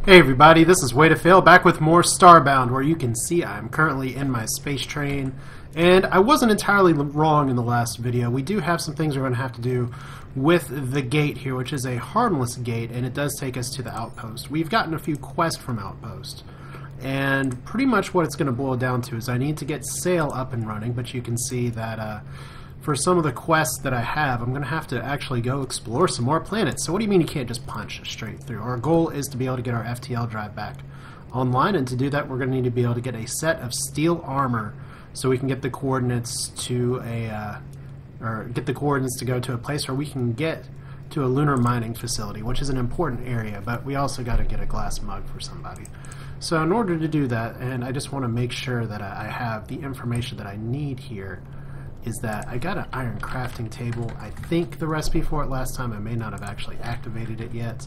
Hey everybody, this is Way to Fail, back with more Starbound, where you can see I'm currently in my space train, and I wasn't entirely wrong in the last video. We do have some things we're going to have to do with the gate here, which is a harmless gate, and it does take us to the outpost. We've gotten a few quests from outpost, and pretty much what it's going to boil down to is I need to get sail up and running, but you can see that for some of the quests that I have, I'm going to have to actually go explore some more planets. So what do you mean you can't just punch straight through? Our goal is to be able to get our FTL drive back online, and to do that we're going to need to be able to get a set of steel armor so we can get the coordinates to to go to a place where we can get to a lunar mining facility, which is an important area, but we also got to get a glass mug for somebody. So in order to do that, and I just want to make sure that I have the information that I need here, is that I got an iron crafting table. I think the recipe for it last time, I may not have actually activated it yet.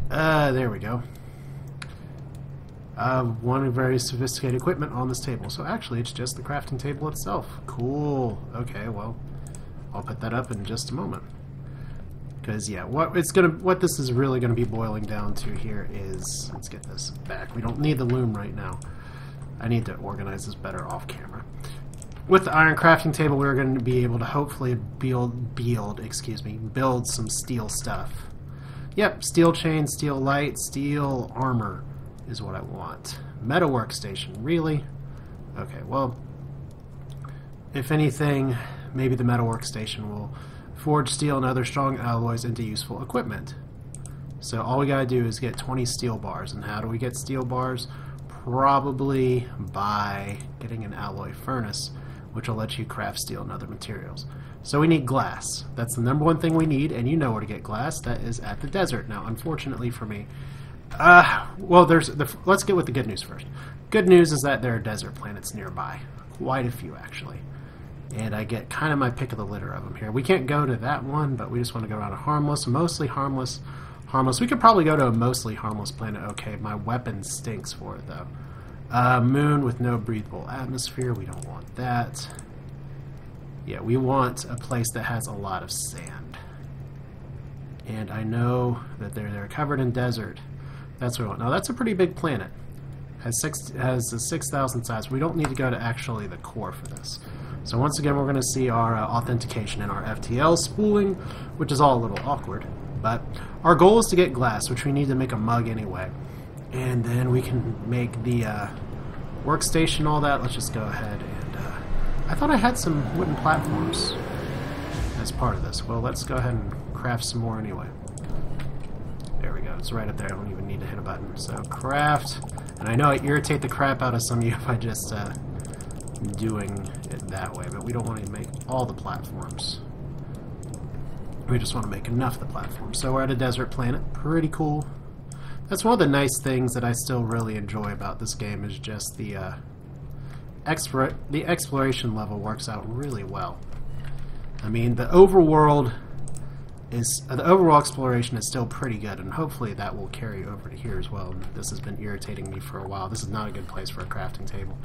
There we go. One very sophisticated equipment on this table. So actually it's just the crafting table itself. Cool. Okay, well, I'll put that up in just a moment. Because yeah, what this is really gonna be boiling down to here is, let's get this back. We don't need the loom right now. I need to organize this better off camera. With the iron crafting table, we're going to be able to hopefully build some steel stuff. Yep, steel chain, steel light, steel armor is what I want. Metal workstation, really? Okay, well, if anything, maybe the metal workstation will forge steel and other strong alloys into useful equipment. So all we gotta do is get 20 steel bars. And how do we get steel bars? Probably by getting an alloy furnace, which will let you craft steel and other materials. So we need glass. That's the number one thing we need, and you know where to get glass. That is at the desert. Now, unfortunately for me, well, let's get with the good news first. Good news is that there are desert planets nearby. Quite a few, actually. And I get kind of my pick of the litter of them here. We can't go to that one, but we just want to go around a harmless, mostly harmless. We could probably go to a mostly harmless planet. Okay, my weapon stinks for it, though. Moon with no breathable atmosphere. We don't want that. Yeah, we want a place that has a lot of sand. And I know that they're covered in desert. That's what we want. Now, that's a pretty big planet. Has a 6,000 size. We don't need to go to actually the core for this. So once again, we're going to see our authentication and our FTL spooling, which is all a little awkward. But our goal is to get glass, which we need to make a mug anyway. And then we can make the workstation, all that. Let's just go ahead and... I thought I had some wooden platforms as part of this. Well, let's go ahead and craft some more anyway. There we go. It's right up there. I don't even need to hit a button. So craft. And I know I irritate the crap out of some of you if I just doing it that way, but we don't want to make all the platforms. We just want to make enough of the platforms. So we're at a desert planet. Pretty cool. That's one of the nice things that I still really enjoy about this game, is just the exploration level works out really well. I mean, the overworld exploration is still pretty good, and hopefully that will carry over to here as well. And this has been irritating me for a while. This is not a good place for a crafting table.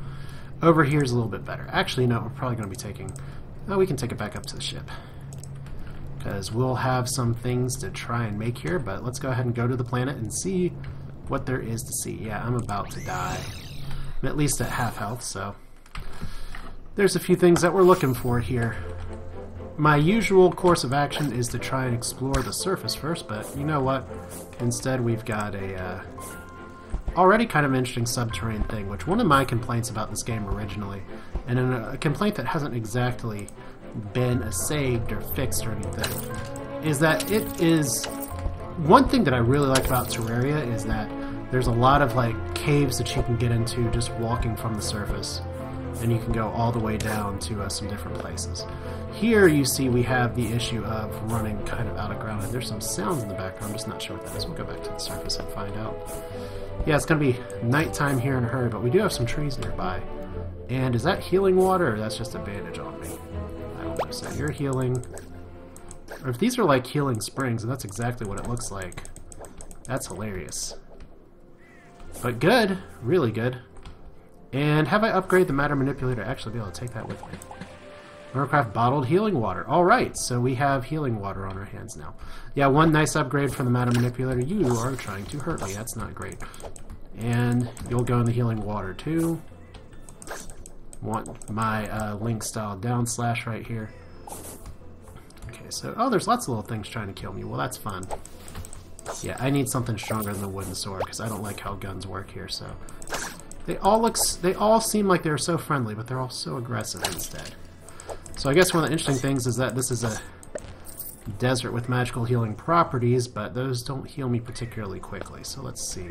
Over here is a little bit better. Actually, no, we're probably going to be taking... we can take it back up to the ship, because we'll have some things to try and make here, but let's go ahead and go to the planet and see what there is to see. Yeah, I'm about to die. I'm at least at half health, so there's a few things that we're looking for here. My usual course of action is to try and explore the surface first, but you know what? Instead, we've got a already kind of interesting subterranean thing, which one of my complaints about this game originally, and a complaint that hasn't exactly been assayed or fixed or anything, is that it is... One thing that I really like about Terraria is that there's a lot of like caves that you can get into just walking from the surface, and you can go all the way down to some different places. Here you see we have the issue of running kind of out of ground, and there's some sounds in the background. I'm just not sure what that is. We'll go back to the surface and find out. Yeah, it's going to be nighttime here in a hurry, but we do have some trees nearby. And is that healing water, or that's just a bandage on me? I don't know. So you're healing. Or if these are like healing springs, and that's exactly what it looks like, that's hilarious. But good. Really good. And have I upgraded the matter manipulator to actually be able to take that with me? Craft bottled healing water. Alright, so we have healing water on our hands now. Yeah, one nice upgrade from the Mana Manipulator. You are trying to hurt me. That's not great. And you'll go in the healing water too. Want my Link style down slash right here. Okay, so, oh, there's lots of little things trying to kill me. Well, that's fun. Yeah, I need something stronger than the wooden sword because I don't like how guns work here, so. They all seem like they're so friendly, but they're all so aggressive instead. So I guess one of the interesting things is that this is a desert with magical healing properties, but those don't heal me particularly quickly. So let's see.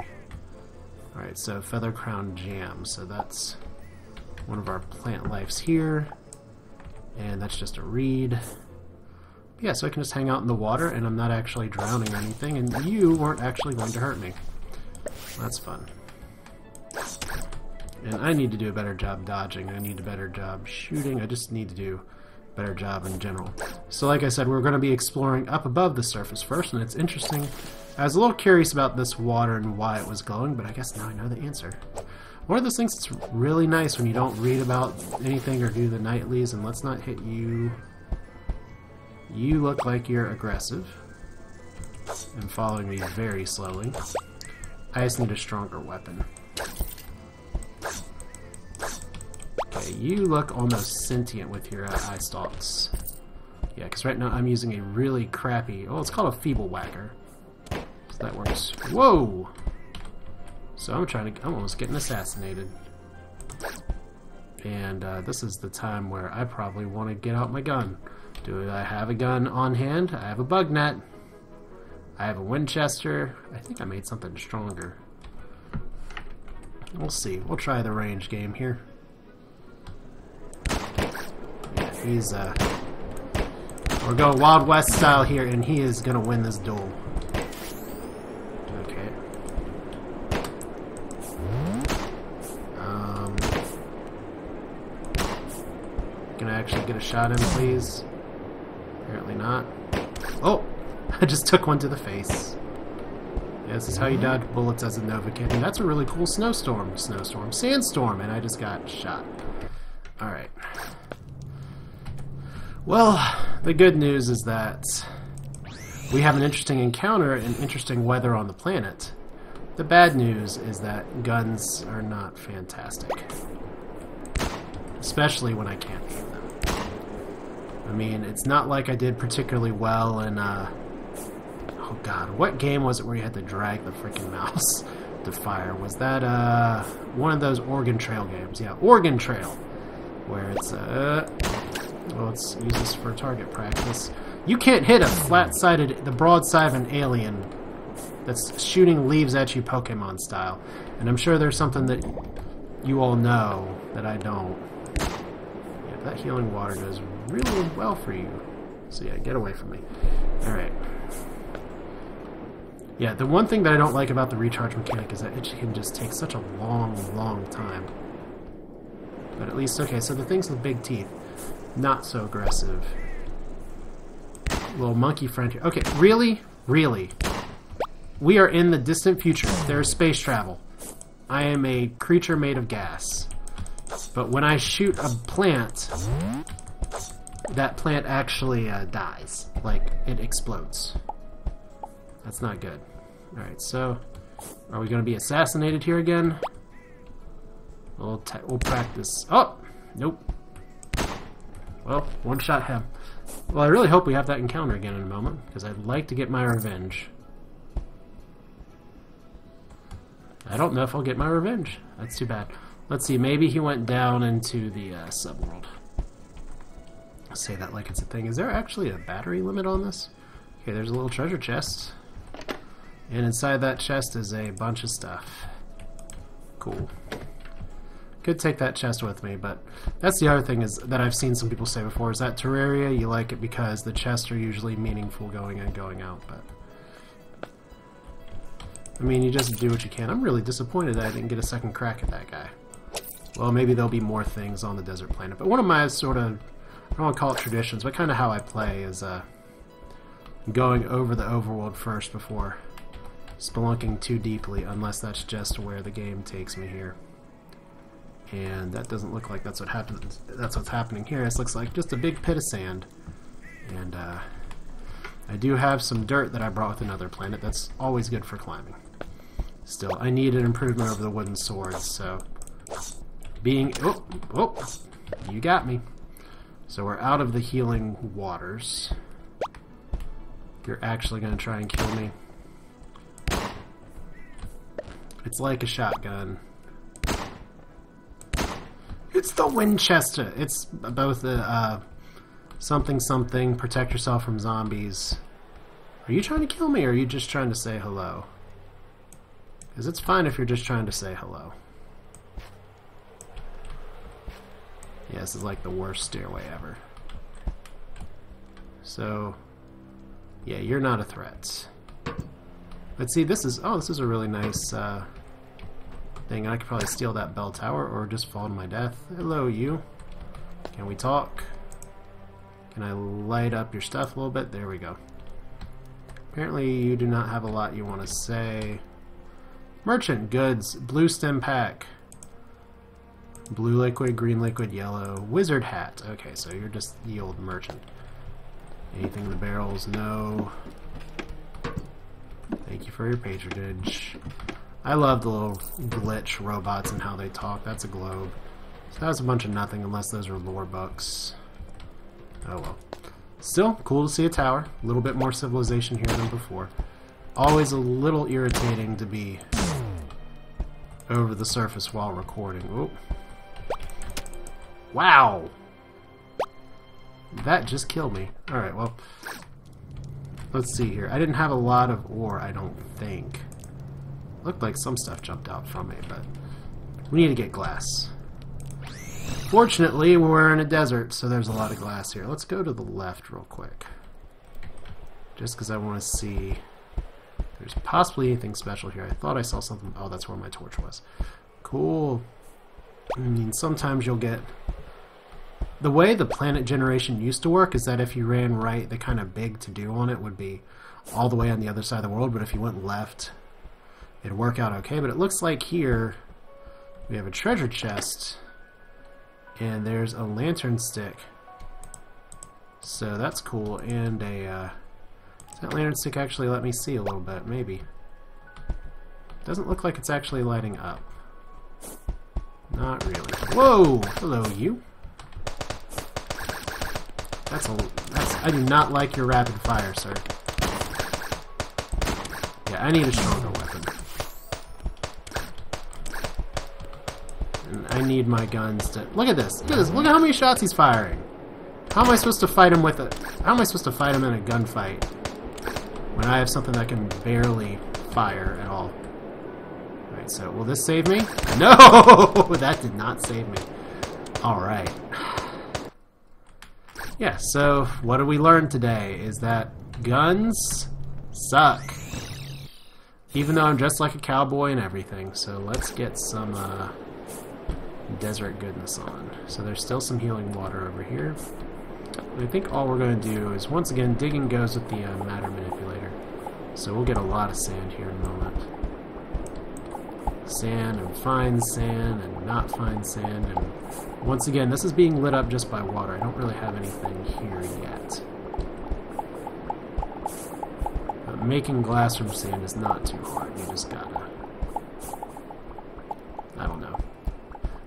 Alright, so Feather Crown Jam. So that's one of our plant lives here. And that's just a reed. Yeah, so I can just hang out in the water, and I'm not actually drowning or anything, and you weren't actually going to hurt me. That's fun. And I need to do a better job dodging. I need a better job shooting. I just need to do a better job in general. So like I said, we're going to be exploring up above the surface first, and it's interesting. I was a little curious about this water and why it was glowing, but I guess now I know the answer. One of those things that's really nice when you don't read about anything or do the nightlies, and let's not hit you. You look like you're aggressive and following me very slowly. I just need a stronger weapon. Okay, you look almost sentient with your eye stalks. Yeah, because right now I'm using a really crappy... Oh, it's called a feeble whacker. So that works. Whoa! So I'm almost getting assassinated. And this is the time where I probably want to get out my gun. Do I have a gun on hand? I have a bug net. I have a Winchester. I think I made something stronger. We'll see. We'll try the range game here. Yeah, he's we're going Wild West style here, and he is gonna win this duel. Okay. Can I actually get a shot in, please? Apparently not. Oh! I just took one to the face. Yeah, this is how you dodge bullets as a Nova Kid. And that's a really cool sandstorm, and I just got shot. Alright. Well, the good news is that we have an interesting encounter and interesting weather on the planet. The bad news is that guns are not fantastic. Especially when I can't aim them. I mean, it's not like I did particularly well in, oh god, what game was it where you had to drag the freaking mouse to fire? Was that, one of those Oregon Trail games? Yeah, Oregon Trail. Where it's, well, let's use this for target practice. You can't hit a flat-sided, the broadside of an alien that's shooting leaves at you Pokemon style. And I'm sure there's something that you all know that I don't. Yeah, that healing water does really well for you. So yeah, get away from me. Alright. Yeah, the one thing that I don't like about the recharge mechanic is that it can just take such a long time. But at least, okay, so the things with big teeth, not so aggressive. Little monkey friend here. Okay, really? Really? We are in the distant future. There's space travel. I am a creature made of gas. But when I shoot a plant, that plant actually dies. Like, it explodes. That's not good. Alright, so are we going to be assassinated here again? We'll practice. Oh! Nope. Well, one shot him. Well, I really hope we have that encounter again in a moment, because I'd like to get my revenge. I don't know if I'll get my revenge. That's too bad. Let's see, maybe he went down into the subworld. I'll say that like it's a thing. Is there actually a battery limit on this? Okay, there's a little treasure chest. And inside that chest is a bunch of stuff. Cool. Could take that chest with me, but that's the other thing is that I've seen some people say before, is that Terraria, you like it because the chests are usually meaningful going in, going out, but I mean, you just do what you can. I'm really disappointed that I didn't get a second crack at that guy. Well, maybe there'll be more things on the desert planet, but one of my sort of, I don't want to call it traditions, but kind of how I play is going over the overworld first before spelunking too deeply, unless that's just where the game takes me here. And that doesn't look like that's what's happening here. This looks like just a big pit of sand. And I do have some dirt that I brought with another planet. That's always good for climbing. Still, I need an improvement over the wooden swords, so oh, you got me. So we're out of the healing waters. You're actually going to try and kill me. It's like a shotgun. It's the Winchester. It's both a something, protect yourself from zombies. Are you trying to kill me, or are you just trying to say hello? Because it's fine if you're just trying to say hello. Yeah, this is like the worst stairway ever. So, yeah, you're not a threat. Let's see, this is a really nice thing. I could probably steal that bell tower or just fall to my death. Hello, you. Can we talk? Can I light up your stuff a little bit? There we go. Apparently you do not have a lot you want to say. Merchant goods, blue stem pack. Blue liquid, green liquid, yellow. Wizard hat. Okay, so you're just the old merchant. Anything in the barrels? No. Thank you for your patronage. I love the little glitch robots and how they talk. That's a globe. So that was a bunch of nothing unless those are lore books. Oh well. Still, cool to see a tower. A little bit more civilization here than before. Always a little irritating to be over the surface while recording. Oop. Wow! That just killed me. Alright, well, let's see here. I didn't have a lot of ore, I don't think. Looked like some stuff jumped out from me, but we need to get glass. Fortunately, we're in a desert, so there's a lot of glass here. Let's go to the left real quick. Just because I want to see if there's possibly anything special here. I thought I saw something. Oh, that's where my torch was. Cool. I mean, sometimes you'll get... The way the planet generation used to work is that if you ran right, the kind of big to-do on it would be all the way on the other side of the world, but if you went left, it'd work out okay. But it looks like here we have a treasure chest, and there's a lantern stick. So that's cool, and a... does that lantern stick actually let me see a little bit? Maybe. Doesn't look like it's actually lighting up. Not really. Whoa! Hello, you. I do not like your rapid fire, sir. Yeah, I need a stronger weapon. And I need my guns to... Look at this! Look at this! Look at how many shots he's firing! How am I supposed to fight him with a... How am I supposed to fight him in a gunfight when I have something that can barely fire at all? Alright, so will this save me? No! That did not save me. Alright. Yeah, so what did we learn today is that guns suck. Even though I'm dressed like a cowboy and everything. So let's get some desert goodness on. So there's still some healing water over here. I think all we're going to do is, once again, digging goes with the matter manipulator. So we'll get a lot of sand here in a moment. Sand and fine sand and not fine sand, and once again this is being lit up just by water. I don't really have anything here yet. But making glass from sand is not too hard. You just gotta... I don't know.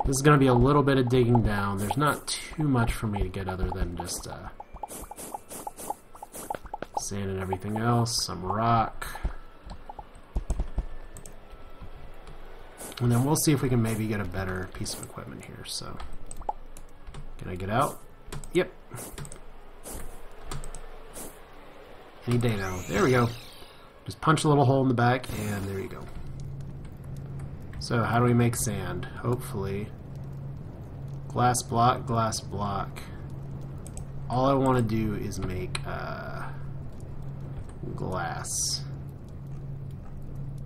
This is gonna be a little bit of digging down. There's not too much for me to get other than just sand and everything else, some rock. And then we'll see if we can maybe get a better piece of equipment here. So, can I get out? Yep. Any day now. There we go. Just punch a little hole in the back, and there you go. So, how do we make sand? Hopefully, glass block, glass block. All I want to do is make glass.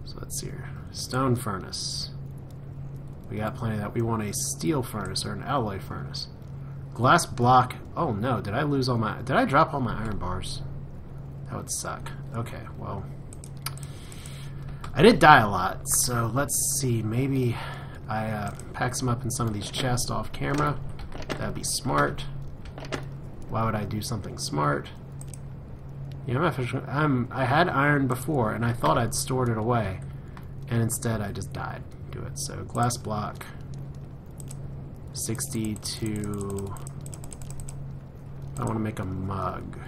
So let's see here. Stone furnace. We got plenty of that. We want a steel furnace or an alloy furnace. Glass block. Oh no, did I lose all my... Did I drop all my iron bars? That would suck. Okay, well... I did die a lot, so let's see. Maybe I pack some up in some of these chests off camera. That'd be smart. Why would I do something smart? You know, I had iron before, and I thought I'd stored it away, and instead I just died to it. So glass block, 62. I want to make a mug,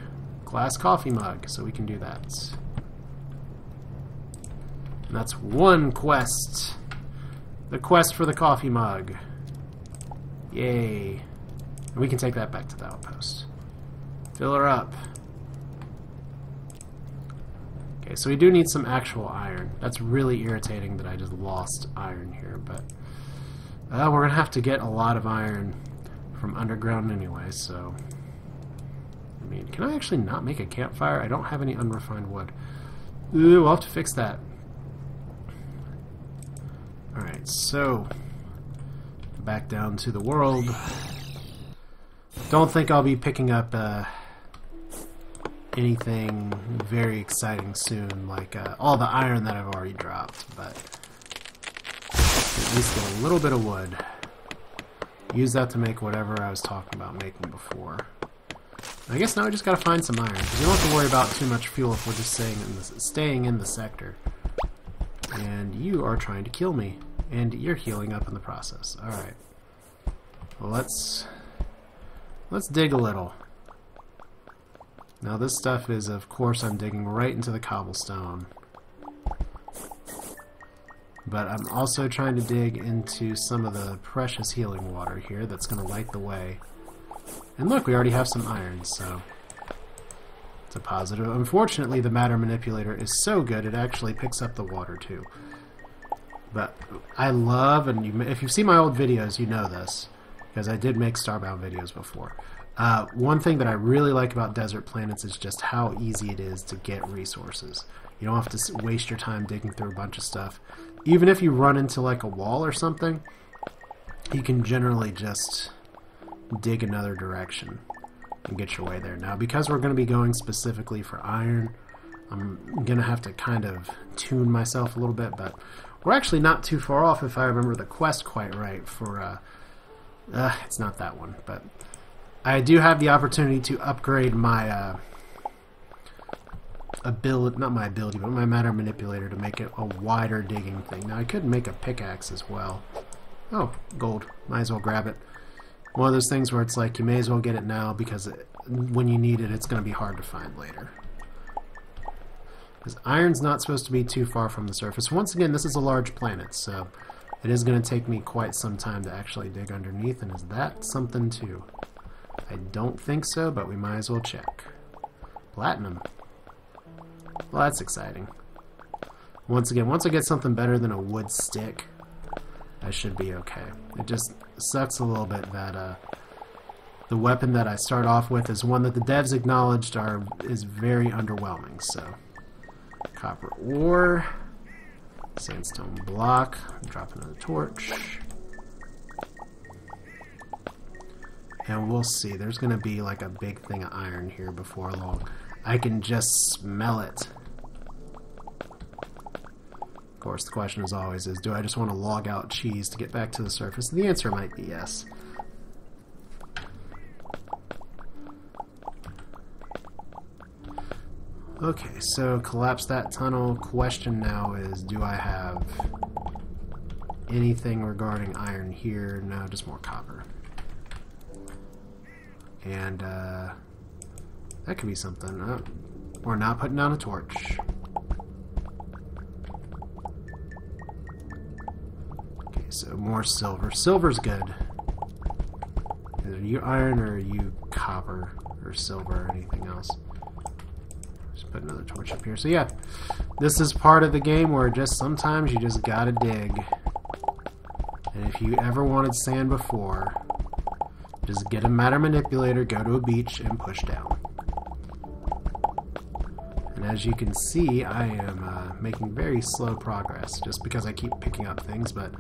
glass coffee mug, so we can do that. And that's one quest. The quest for the coffee mug. Yay. And we can take that back to the outpost. Fill her up. Okay, so we do need some actual iron. That's really irritating that I just lost iron here, but we're going to have to get a lot of iron from underground anyway, so... I mean, can I actually not make a campfire? I don't have any unrefined wood. Ooh, we'll have to fix that. Alright, so... back down to the world. Don't think I'll be picking up anything very exciting soon, like all the iron that I've already dropped, but at least get a little bit of wood. Use that to make whatever I was talking about making before. I guess now I just gotta find some iron, because you don't have to worry about too much fuel if we're just staying in the sector. And you are trying to kill me, and you're healing up in the process. Alright. Well, let's dig a little. Now this stuff is, of course, I'm digging right into the cobblestone. But I'm also trying to dig into some of the precious healing water here that's going to light the way. And look, we already have some iron, so it's a positive. Unfortunately, the matter manipulator is so good it actually picks up the water too. But I love, and if you've seen my old videos, you know this, because I did make Starbound videos before. One thing that I really like about desert planets is just how easy it is to get resources. You don't have to waste your time digging through a bunch of stuff. Even if you run into like a wall or something, you can generally just dig another direction and get your way there. Now, because we're going to be going specifically for iron, I'm going to have to kind of tune myself a little bit, but we're actually not too far off if I remember the quest quite right for, it's not that one, but I do have the opportunity to upgrade my ability, not my ability, but my matter manipulator to make it a wider digging thing. Now I could make a pickaxe as well. Oh, gold. Might as well grab it. One of those things where it's like you may as well get it now because when you need it, it's going to be hard to find later. Because iron's not supposed to be too far from the surface. Once again, this is a large planet, so it is going to take me quite some time to actually dig underneath, and is that something too? I don't think so, but we might as well check. Platinum. Well, that's exciting. Once again, once I get something better than a wood stick, I should be okay. It just sucks a little bit that the weapon that I start off with is one that the devs acknowledged is very underwhelming. So, copper ore, sandstone block, drop another torch. And we'll see. There's going to be like a big thing of iron here before long. I can just smell it. Of course, the question as always is, do I just want to log out cheese to get back to the surface? The answer might be yes. Okay, so collapse that tunnel. Question now is, do I have anything regarding iron here? No, just more copper. And that could be something. We're not putting down a torch. Okay, so more silver. Silver's good. Are you iron or are you copper or silver or anything else? Just put another torch up here. So yeah, this is part of the game where just sometimes you just gotta dig. And if you ever wanted sand before, just get a matter manipulator, go to a beach, and push down. And as you can see, I am making very slow progress, just because I keep picking up things, but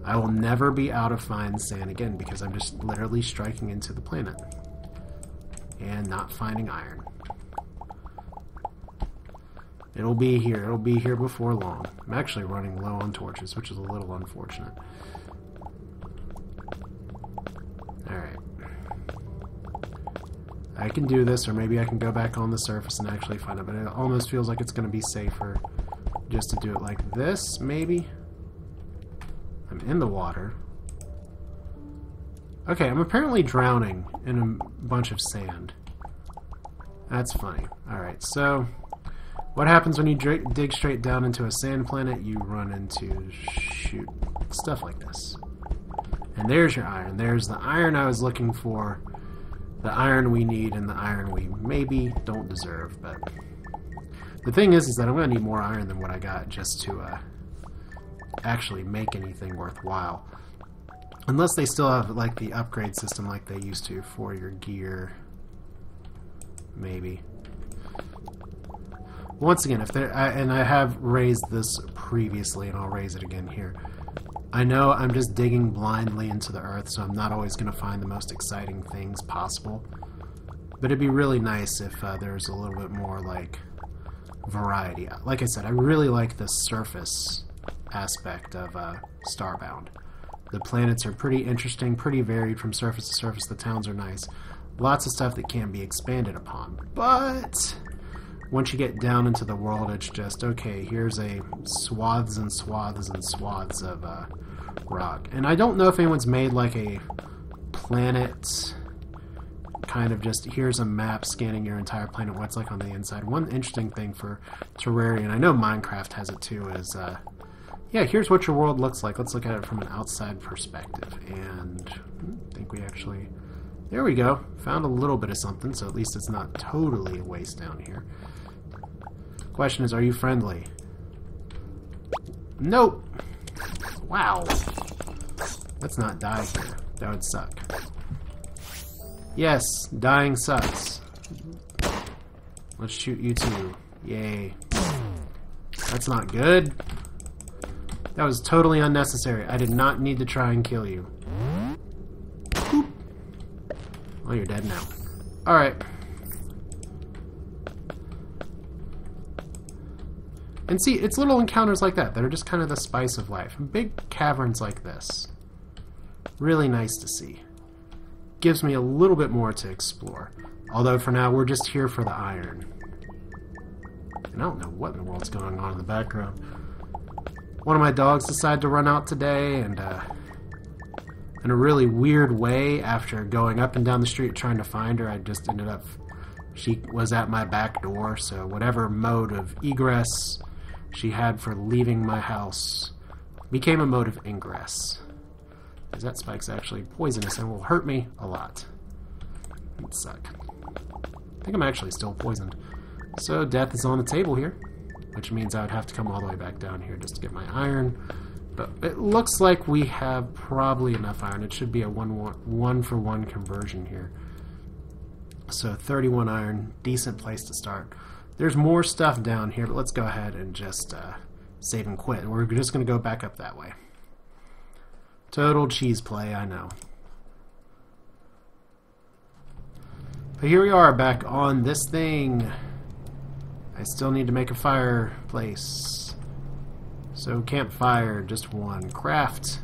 I will never be out of fine sand again, because I'm just literally striking into the planet. And not finding iron. It'll be here. It'll be here before long. I'm actually running low on torches, which is a little unfortunate. Alright. I can do this, or maybe I can go back on the surface and actually find it, but it almost feels like it's going to be safer just to do it like this, maybe? I'm in the water. Okay, I'm apparently drowning in a bunch of sand. That's funny. Alright, so what happens when you dig straight down into a sand planet? You run into, shoot, stuff like this. And there's your iron. There's the iron I was looking for, the iron we need, and the iron we maybe don't deserve. But the thing is that I'm going to need more iron than what I got just to actually make anything worthwhile. Unless they still have like the upgrade system like they used to for your gear. Maybe. Once again, if there, and I have raised this previously, and I'll raise it again here. I know I'm just digging blindly into the earth, so I'm not always going to find the most exciting things possible. But it'd be really nice if there's a little bit more like variety. Like I said, I really like the surface aspect of Starbound. The planets are pretty interesting, pretty varied from surface to surface. The towns are nice. Lots of stuff that can be expanded upon. But once you get down into the world, it's just, okay, here's a swaths and swaths and swaths of rock. And I don't know if anyone's made like a planet kind of just, here's a map scanning your entire planet, what's like on the inside. One interesting thing for Terraria, and I know Minecraft has it too, is, yeah, here's what your world looks like. Let's look at it from an outside perspective. And I think we actually, there we go. Found a little bit of something, so at least it's not totally a waste down here. Question is, are you friendly? Nope. Wow. Let's not die here. That would suck. Yes, dying sucks. Let's shoot you too. Yay. That's not good. That was totally unnecessary. I did not need to try and kill you. Boop. Well, you're dead now. Alright. And see, it's little encounters like that that are just kind of the spice of life. Big caverns like this. Really nice to see. Gives me a little bit more to explore. Although for now, we're just here for the iron. And I don't know what in the world's going on in the background. One of my dogs decided to run out today, and in a really weird way, after going up and down the street trying to find her, I just ended up, she was at my back door, so whatever mode of egress she had for leaving my house became a mode of ingress. Because that spike's actually poisonous and will hurt me a lot. It would suck. I think I'm actually still poisoned. So death is on the table here, which means I would have to come all the way back down here just to get my iron. But it looks like we have probably enough iron. It should be a one-for-one conversion here. So 31 iron, decent place to start. There's more stuff down here, but let's go ahead and just save and quit. We're just going to go back up that way. Total cheese play, I know. But here we are, back on this thing. I still need to make a fireplace. So campfire, just one. Craft.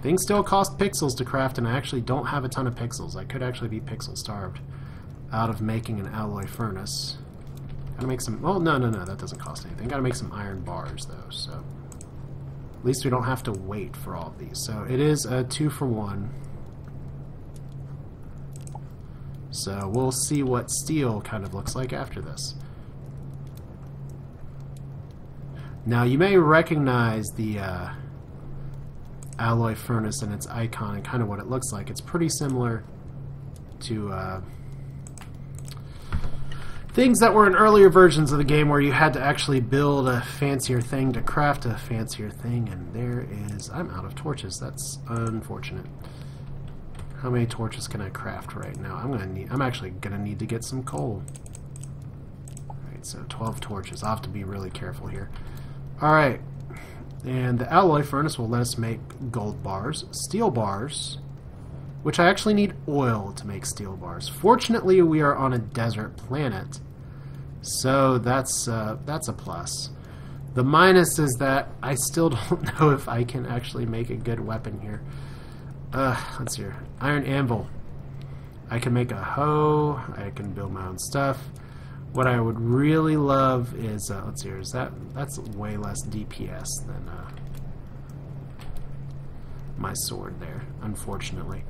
Things still cost pixels to craft, and I actually don't have a ton of pixels. I could actually be pixel starved out of making an alloy furnace. Gotta make some, well, no, that doesn't cost anything. Gotta make some iron bars, though, so at least we don't have to wait for all of these. So it is a 2-for-1. So we'll see what steel kind of looks like after this. Now you may recognize the alloy furnace and its icon and kind of what it looks like. It's pretty similar to things that were in earlier versions of the game where you had to actually build a fancier thing to craft a fancier thing, and there is, I'm out of torches. That's unfortunate. How many torches can I craft right now? I'm actually gonna need to get some coal. Alright, so 12 torches. I'll have to be really careful here. Alright, and the alloy furnace will let us make gold bars, steel bars, which I actually need oil to make steel bars. Fortunately, we are on a desert planet, So that's a plus. The minus is that I still don't know if I can actually make a good weapon here. Let's see here. Iron anvil. I can make a hoe. I can build my own stuff. What I would really love is let's see here. That's way less DPS than my sword there, unfortunately.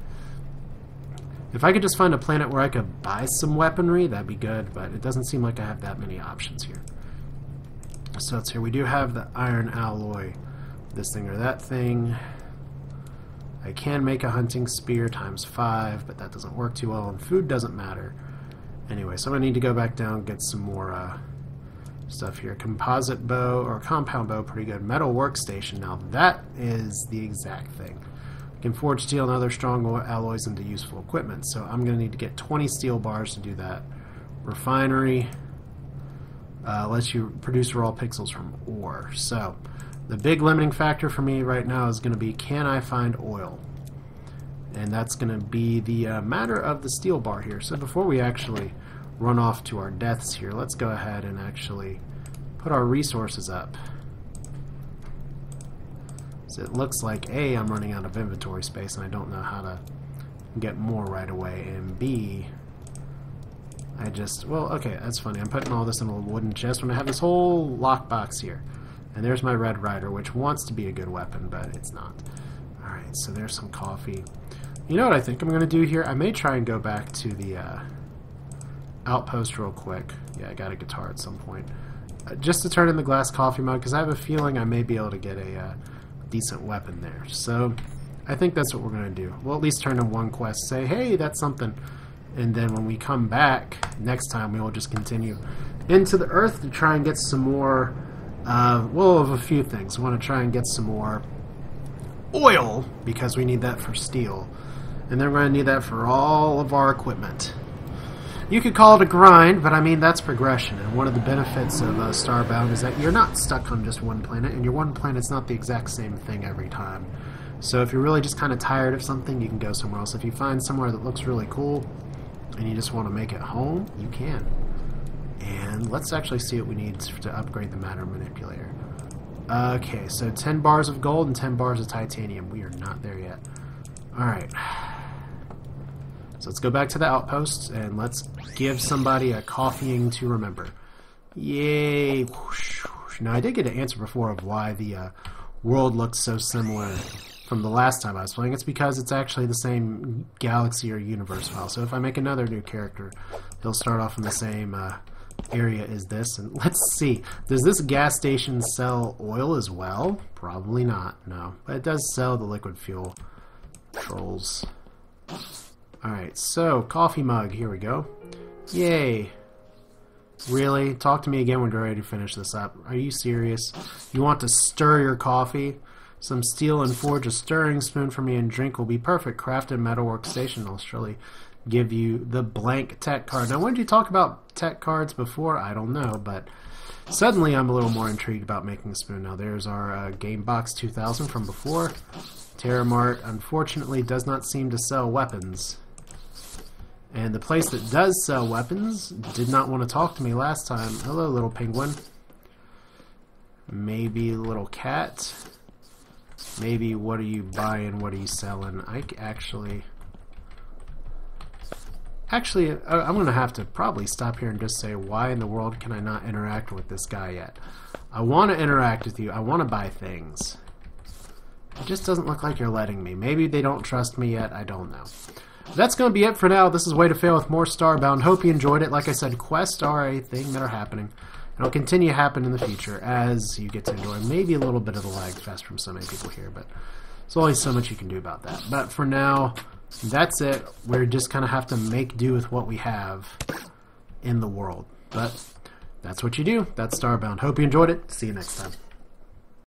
If I could just find a planet where I could buy some weaponry, that'd be good, but it doesn't seem like I have that many options here. So let's see here. We do have the iron alloy, this thing or that thing. I can make a hunting spear ×5, but that doesn't work too well, and food doesn't matter. Anyway, so I'm going to need to go back down and get some more stuff here. Composite bow, or compound bow, pretty good. Metal workstation, now that is the exact thing. You can forge steel and other strong alloys into useful equipment, so I'm going to need to get 20 steel bars to do that. Refinery lets you produce raw pixels from ore. So the big limiting factor for me right now is going to be, can I find oil? And that's going to be the matter of the steel bar here. So before we actually run off to our deaths here, let's go ahead and actually put our resources up. So it looks like A, I'm running out of inventory space and I don't know how to get more right away, and B, I just, well, okay, that's funny. I'm putting all this in a wooden chest when I have this whole lockbox here. And there's my Red Rider, which wants to be a good weapon, but it's not. Alright, so there's some coffee. You know what I think I'm going to do here? I may try and go back to the outpost real quick. Yeah, I got a guitar at some point. Just to turn in the glass coffee mug, because I have a feeling I may be able to get a decent weapon there. So I think that's what we're going to do. We'll at least turn in one quest, say, hey, that's something. And then when we come back next time, we will just continue into the earth to try and get some more, well, of a few things. We want to try and get some more oil, because we need that for steel. And then we're going to need that for all of our equipment. You could call it a grind, but I mean, that's progression. And one of the benefits of Starbound is that you're not stuck on just one planet, and your one planet's not the exact same thing every time. So if you're really just kind of tired of something, you can go somewhere else. If you find somewhere that looks really cool, and you just want to make it home, you can. And let's actually see what we need to upgrade the matter manipulator. Okay, so 10 bars of gold and 10 bars of titanium. We are not there yet. Alright. So let's go back to the outpost and let's give somebody a coffeeing to remember. Yay! Whoosh, whoosh. Now I did get an answer before of why the world looked so similar from the last time I was playing. It's because it's actually the same galaxy or universe file. So if I make another new character, he'll start off in the same area as this. And let's see, does this gas station sell oil as well? Probably not, no. But it does sell the liquid fuel. Trolls. Alright, so coffee mug, here we go. Yay. Really? Talk to me again when you're ready to finish this up. Are you serious? You want to stir your coffee? Some steel and forge a stirring spoon for me, and drink will be perfect. Crafted metal workstation. I'll surely give you the blank tech card. Now, when did you talk about tech cards before? I don't know, but suddenly I'm a little more intrigued about making a spoon. Now, there's our Game Box 2000 from before. Terramart, unfortunately, does not seem to sell weapons. And the place that does sell weapons did not want to talk to me last time. Hello, little penguin. Maybe little cat. Maybe what are you buying, what are you selling? Actually, I'm going to have to probably stop here and just say, why in the world can I not interact with this guy yet? I want to interact with you. I want to buy things. It just doesn't look like you're letting me. Maybe they don't trust me yet. I don't know. That's going to be it for now. This is Way to Fail with more Starbound. Hope you enjoyed it. Like I said, quests are a thing that are happening. It'll continue to happen in the future as you get to enjoy maybe a little bit of the lag fest from so many people here, but there's always so much you can do about that. But for now, that's it. We're just kind of have to make do with what we have in the world. But that's what you do. That's Starbound. Hope you enjoyed it. See you next time.